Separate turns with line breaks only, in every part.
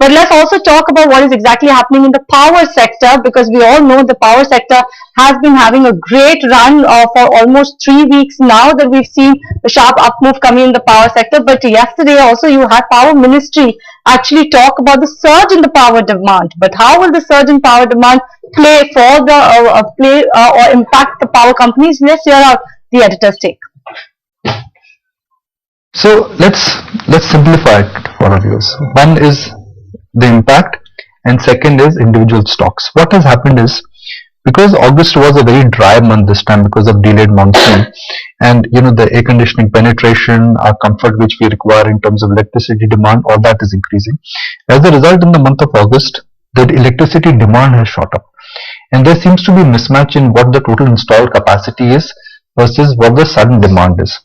But let's also talk about what is exactly happening in the power sector, because we all know the power sector has been having a great run for almost 3 weeks now that we've seen a sharp up move coming in the power sector. But yesterday also you had Power Ministry actually talk about the surge in the power demand. But how will the surge in power demand play for the or impact the power companies? Let's hear out the editor's take.
So let's simplify it for our viewers. One is the impact, and second is individual stocks. What has happened is, because August was a very dry month this time because of delayed monsoon, and the air conditioning penetration, our comfort which we require in terms of electricity demand, all that is increasing. As a result, in the month of August, the electricity demand has shot up, and there seems to be a mismatch in what the total installed capacity is versus what the sudden demand is.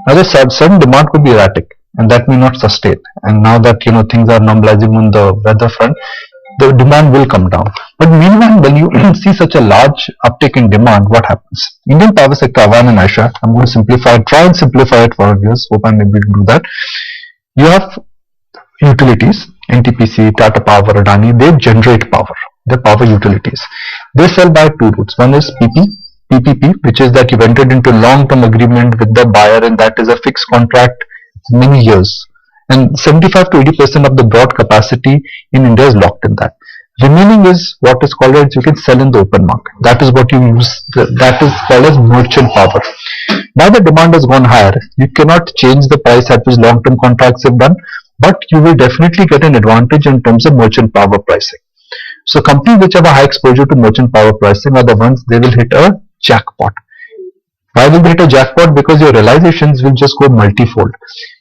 Now the sudden demand could be erratic, and that may not sustain. And now that things are normalizing on the weather front, the demand will come down. But meanwhile, when you see such a large uptick in demand, what happens? Indian power sector, Avan and Aisha, I'm going to try and simplify it for our viewers. Hope I'm able to do that. You have utilities, NTPC, Tata Power, Adani. They generate power. They're power utilities. They sell by two routes. One is PPP, which is that you've entered into long-term agreement with the buyer, and that is a fixed contract many years. And 75 to 80% of the broad capacity in India is locked in that. Remaining is what is called as you can sell in the open market. That is what you use. That is called as merchant power. Now the demand has gone higher. You cannot change the price at which long-term contracts have done, but you will definitely get an advantage in terms of merchant power pricing. So companies which have a high exposure to merchant power pricing are the ones they will hit a jackpot. Why will they hit a jackpot? Because your realizations will just go multifold.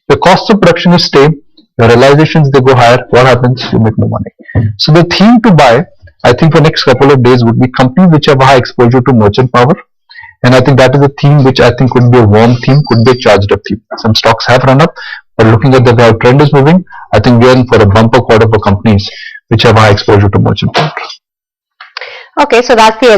The cost of production is same, your realizations they go higher. What happens? You make more money. So the theme to buy, I think for next couple of days, would be companies which have a high exposure to merchant power. And I think that is a theme which I think could be a warm theme, could be a charged up theme. Some stocks have run up, but looking at the way our trend is moving, I think we are in for a bumper quarter for companies which have high exposure to merchant power.
Okay, so that's the